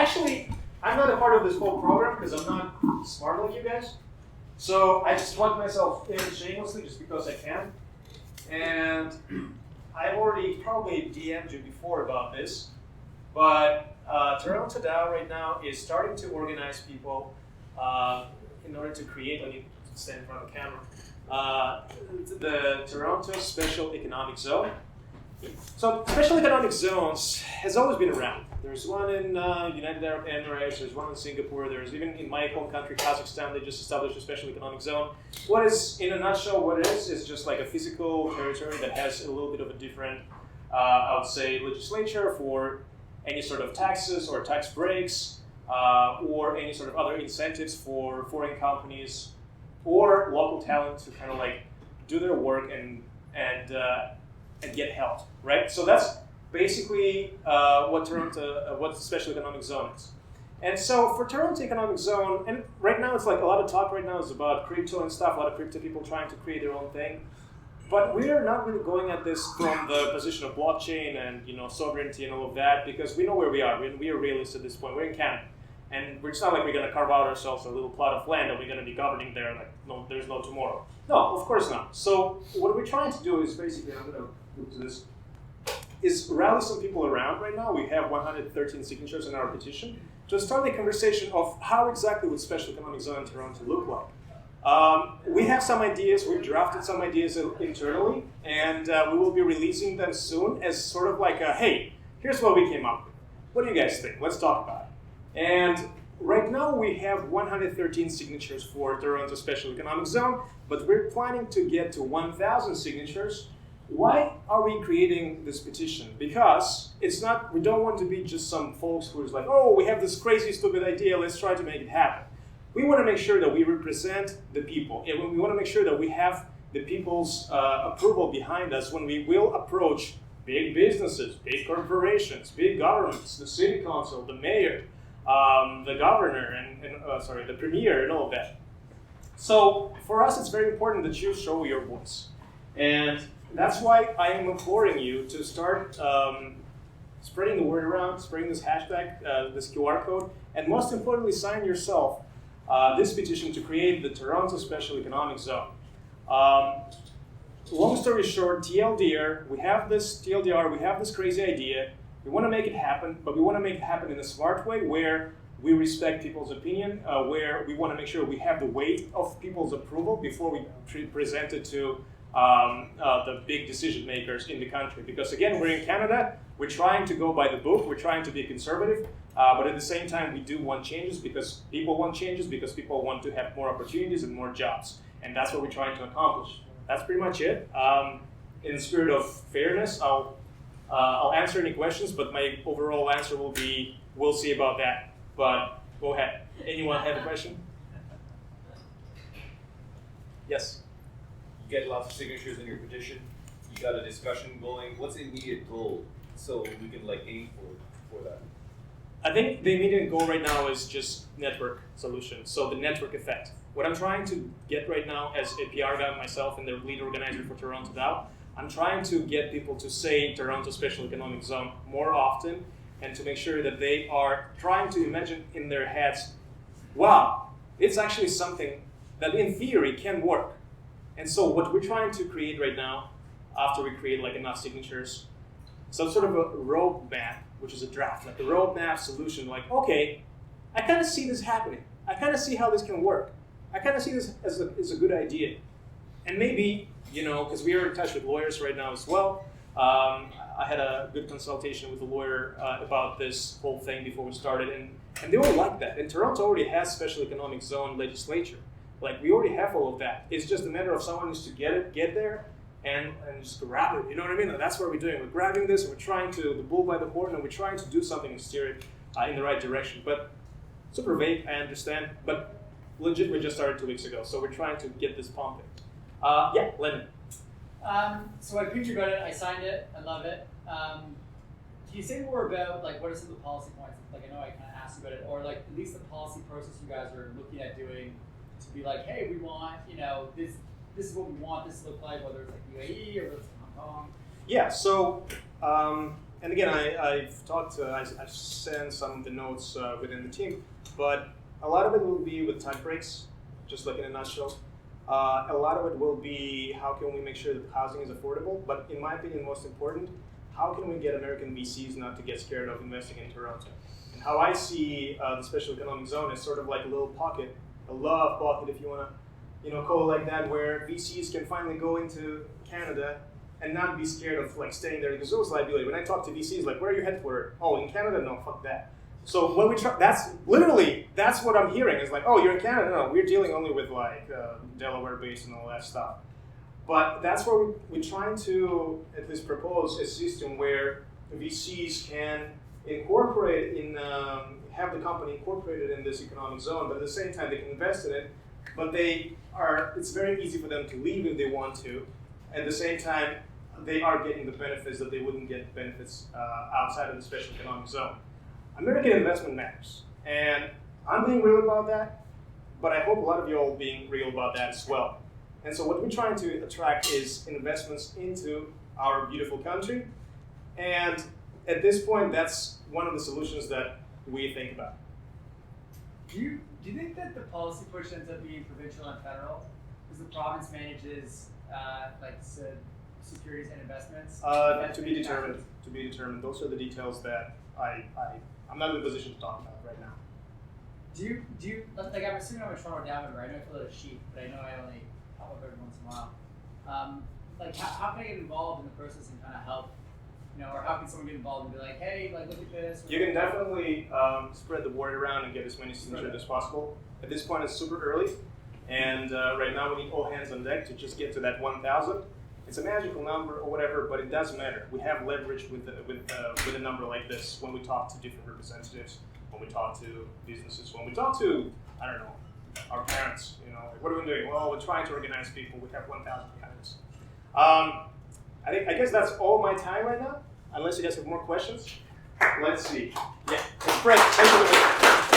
actually, I'm not a part of this whole program because I'm not smart like you guys. So I just plugged myself in shamelessly just because I can. And I've already probably DM'd you before about this, but Toronto DAO right now is starting to organize people in order to create, let me stand in front of the camera, the Toronto Special Economic Zone. So special economic zones has always been around. There's one in United Arab Emirates, there's one in Singapore, there's even in my home country, Kazakhstan, they just established a special economic zone. What is, in a nutshell, what it is just like a physical territory that has a little bit of a different, I would say, legislature for any sort of taxes or tax breaks, or any sort of other incentives for foreign companies or local talent to kind of like do their work and get help, right? So that's basically what the Special Economic Zone is. And so for Toronto Economic Zone, and right now it's like a lot of talk right now is about crypto and stuff, a lot of crypto people trying to create their own thing. But we're not really going at this from the position of blockchain and sovereignty and all of that, because we know where we are. We are realists at this point. We're in Canada. And it's not like we're going to carve out ourselves a little plot of land and we're going to be governing there like there's no tomorrow. No, of course not. So what we're trying to do is basically, I'm going to move to this, is rally some people around right now. We have 113 signatures in our petition to start the conversation of how exactly would Special Economic Zone in Toronto look like. We have some ideas, we've drafted some ideas internally, and we will be releasing them soon as sort of like a, hey, here's what we came up with. What do you guys think? Let's talk about it. And right now we have 113 signatures for Toronto Special Economic Zone, but we're planning to get to 1,000 signatures. Why are we creating this petition? Because it's not, we don't want to be just some folks who is like, oh, we have this crazy, stupid idea, let's try to make it happen. We want to make sure that we represent the people. And we want to make sure that we have the people's approval behind us when we will approach big businesses, big corporations, big governments, the city council, the mayor, the governor, the premier, and all of that. So for us, it's very important that you show your voice. And that's why I am imploring you to start spreading the word around, spreading this hashtag, this QR code, and most importantly, sign yourself this petition to create the Toronto Special Economic Zone. Long story short, TLDR, we have this crazy idea. We want to make it happen, but we want to make it happen in a smart way where we respect people's opinion, where we want to make sure we have the weight of people's approval before we present it to the big decision makers in the country. Because again, we're in Canada, we're trying to go by the book, we're trying to be conservative, but at the same time we do want changes because people want to have more opportunities and more jobs. And that's what we're trying to accomplish. That's pretty much it. In the spirit of fairness, I'll answer any questions, but my overall answer will be, we'll see about that. But go ahead. Anyone have a question? Yes? You get lots of signatures in your petition. You got a discussion going. What's the immediate goal so we can aim for that? I think the immediate goal right now is just network solutions. So the network effect. What I'm trying to get right now as a PR guy myself and the lead organizer for Toronto DAO, I'm trying to get people to say Toronto Special Economic Zone more often and to make sure that they are trying to imagine in their heads, wow, it's actually something that in theory can work. And so what we're trying to create right now, after we create enough signatures, some sort of a roadmap, which is a draft, like a roadmap solution, okay, I kind of see this happening. I kind of see how this can work. I kind of see this as a good idea. And maybe, because we are in touch with lawyers right now as well, I had a good consultation with a lawyer about this whole thing before we started, and they all like that. And Toronto already has Special Economic Zone legislature. We already have all of that. It's just a matter of someone needs to get there, and just grab it. You know what I mean? That's what we're doing. We're grabbing this, and we're trying to, the bull by the horn, and we're trying to do something and steer it in the right direction. But super vague, I understand, but legit, we just started 2 weeks ago, so we're trying to get this pumping. Yeah, Lennon. So I preached about it, I signed it, I love it. Can you say more about what are some of the policy points? I know I kind of asked you about it, or at least the policy process you guys are looking at doing to be hey, we want, this is what we want this to look like, whether it's UAE or whether it's Hong Kong. Yeah, so and again, I've talked, I've sent some of the notes within the team, but a lot of it will be with type breaks, just like in a nutshell. A lot of it will be how can we make sure that housing is affordable, but in my opinion, most important, how can we get American VCs not to get scared of investing in Toronto? And how I see the special economic zone is sort of like a little pocket, a love pocket, if you want to, call it like that, where VCs can finally go into Canada and not be scared of like staying there because those liability. When I talk to VCs, like, where are you headed for? Oh, in Canada? No, fuck that. So when we try, that's what I'm hearing is like, oh, you're in Canada? No, we're dealing only with like Delaware Basin and all that stuff. But that's where we're trying to at least propose a system where VCs can incorporate have the company incorporated in this economic zone, but at the same time they can invest in it. But it's very easy for them to leave if they want to. At the same time, they are getting the benefits that they wouldn't get benefits outside of the special economic zone. American investment matters, and I'm being real about that, but I hope a lot of you all being real about that as well. And so what we're trying to attract is investments into our beautiful country, and at this point, that's one of the solutions that we think about. Do you think that the policy push ends up being provincial and federal? Because the province manages securities and investments? To be determined. To be determined. Those are the details that I'm not in a position to talk about right now. Do you like? I'm assuming I'm a Toronto DAO member. I know I fill out a sheet, but I know I only help out every once in a while. How can I get involved in the process and kind of help? Or how can someone get involved and be like, hey, like, look at this? You can definitely spread the word around and get as many signatures as possible. At this point, it's super early, and right now we need all hands on deck to just get to that 1,000. It's a magical number or whatever, but it doesn't matter. We have leverage with a number like this when we talk to different representatives, when we talk to businesses, when we talk to, I don't know, our parents. Like, what are we doing? Well, we're trying to organize people. We have 1,000 candidates. I guess that's all my time right now. Unless you guys have more questions. Let's see. Yeah, it's great. Thank you.